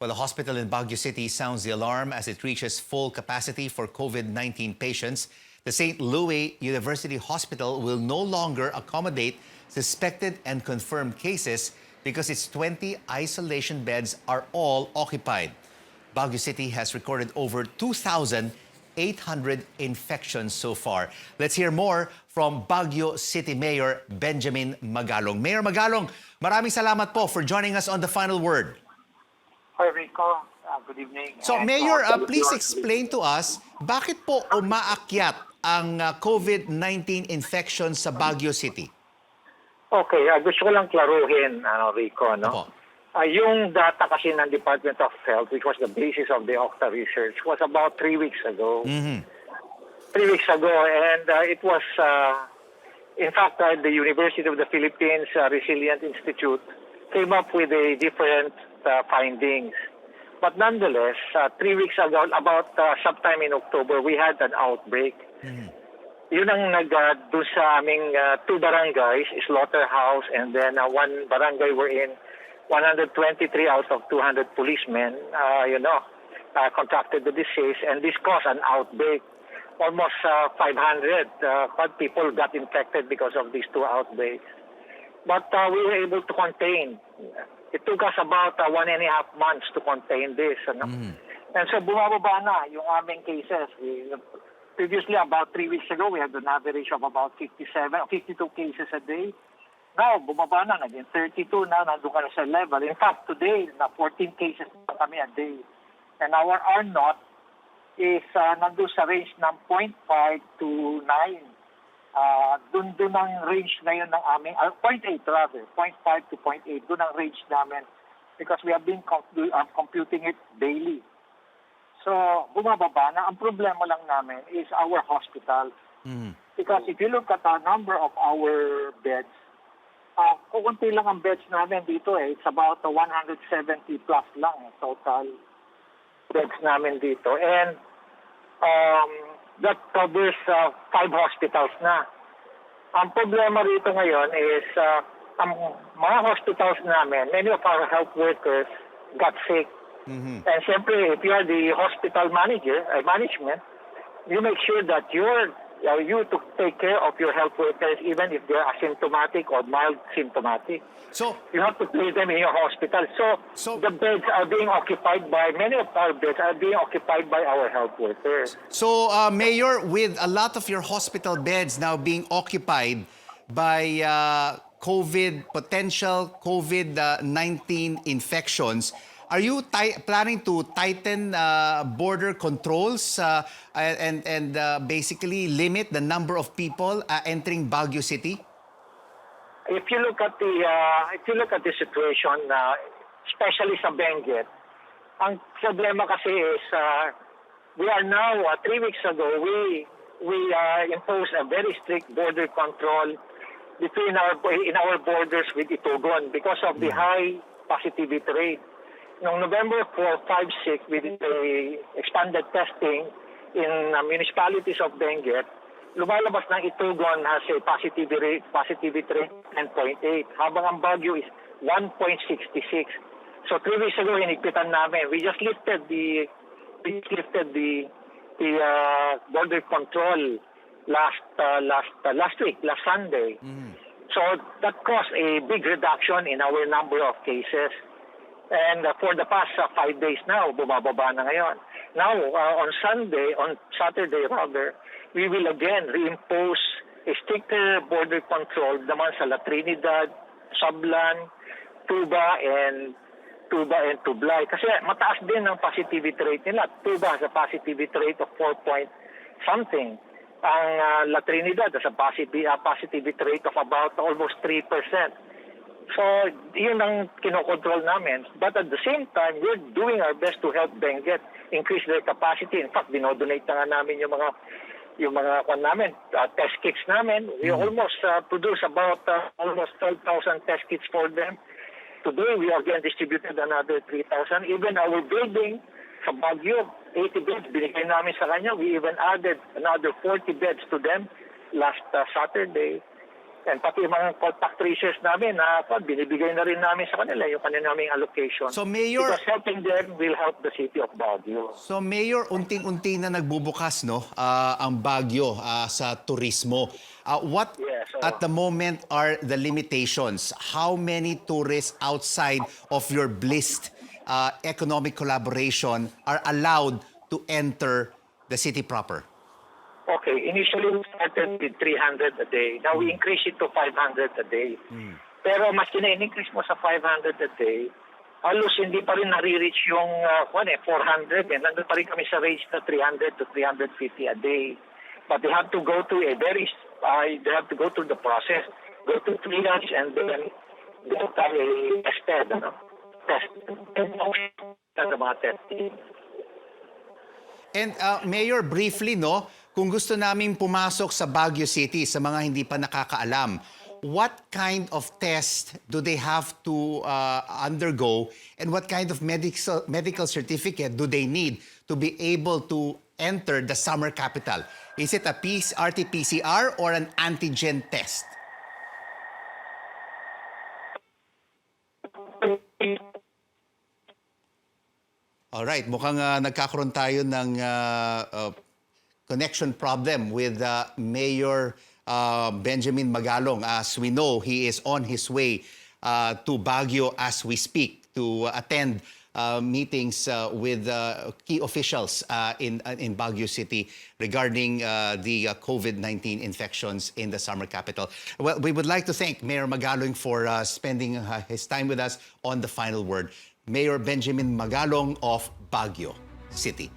Well, the hospital in Baguio City sounds the alarm as it reaches full capacity for COVID-19 patients. The St. Louie University Hospital will no longer accommodate suspected and confirmed cases because its 20 isolation beds are all occupied. Baguio City has recorded over 2,800 infections so far. Let's hear more from Baguio City Mayor Benjamin Magalong. Mayor Magalong, maraming salamat po for joining us on The Final Word. Hi, Rico. Good evening. So, Mayor, please explain to us, bakit po umaakyat ang COVID-19 infection sa Baguio City? Okay, gusto ko lang klaruhin, Rico, no? Opo. Yung data kasi ng Department of Health, which was the basis of the Octa research, was about 3 weeks ago. 3 weeks ago, and it was, in fact, the University of the Philippines Resilient Institute came up with a different findings. But nonetheless, 3 weeks ago, about sometime in October, we had an outbreak. Yun ang doon sa aming 2 barangays, Slaughterhouse, and then one barangay we're in, 123 out of 200 policemen, contracted the disease, and this caused an outbreak. Almost 500 people got infected because of these 2 outbreaks. But we were able to contain. It took us about 1.5 months to contain this. And so bumababa na yung aming cases. Previously, about 3 weeks ago, we had an average of about 52 cases a day. Now, bumaba na, naging 32 na, nandun ka na sa level. In fact, today, na 14 cases na kami a day. And our R-naught is nandun sa range ng 0.5 to 9. Doon ang range na yun ng aming, 0.8 rather, 0.5 to 0.8, doon ang range namin because we have been computing it daily. So, bumababa na. Ang problema lang namin is our hospital. Because if you look at the number of our beds, kukunti lang ang beds namin dito it's about 170 plus lang total beds namin dito. And that covers 5 hospitals na. Ang problema rito ngayon is ang mga hospitals namin, many of our health workers got sick. And siyempre, if you are the hospital management, you make sure that you to take care of your health workers even if they're asymptomatic or mild symptomatic. So, you have to place them in your hospital. So the beds are being occupied by, many of our beds are being occupied by our health workers. So, Mayor, with a lot of your hospital beds now being occupied by potential COVID-19 infections, are you planning to tighten border controls and basically limit the number of people entering Baguio City? If you look at the situation, especially sa Benguet, ang problema kasi is we are now 3 weeks ago we imposed a very strict border control in our borders with Itugon because of the high positivity rate. Noong November 4, 5, 6, we did expanded testing in municipalities of Benguet. Lumalabas ng Itugon has a positivity rate 10.8, habang ang Baguio is 1.66. So 3 weeks ago, hinigpitan namin. We just lifted the border control last week, last Sunday. So that caused a big reduction in our number of cases. And for the past 5 days now, bumababa na ngayon. Now, on Saturday rather, we will again reimpose a stricter border control naman sa La Trinidad, Sablan, Tuba, and Tublay. Kasi mataas din ang positivity rate nila. Tuba has a positivity rate of 4 point something. Ang La Trinidad has a positivity rate of about almost 3%. So, yun ang kinokontrol namin. But at the same time, we're doing our best to help Benguet increase their capacity. In fact, dinodonate na nga namin yung mga test kits namin. We almost produce about almost 12,000 test kits for them. Today, we again distributed another 3,000. Even our building sa Baguio, 80 beds, binigay namin sa kanya. We even added another 40 beds to them last Saturday. And pati yung mga contact tracers namin, binibigay na rin namin sa kanila yung kanilang allocation. So, Mayor, because helping them will help the city of Baguio. So Mayor, unting-unti na nagbubukas no ang Baguio sa turismo. What Yes, so, at the moment are the limitations? How many tourists outside of your blessed economic collaboration are allowed to enter the city proper? okay, initially we started with 300 a day. Now we increase it to 500 a day. Pero mas in-increase mo sa 500 a day, halos hindi pa rin nare-reach yung 400. And nandun pa rin kami sa range na 300 to 350 a day. But they have to go to they have to go through the process, go to triage, and then get tested. Test. And the mga testing. And Mayor, briefly no, kung gusto namin pumasok sa Baguio City sa mga hindi pa nakakaalam, what kind of test do they have to undergo and what kind of medical certificate do they need to be able to enter the summer capital? Is it a RT-PCR or an antigen test? Alright, mukhang nagkakaroon tayo ng connection problem with Mayor Benjamin Magalong. As we know, he is on his way to Baguio as we speak to attend meetings with key officials in Baguio City regarding the COVID-19 infections in the summer capital. Well, we would like to thank Mayor Magalong for spending his time with us on The Final Word. Mayor Benjamin Magalong of Baguio City.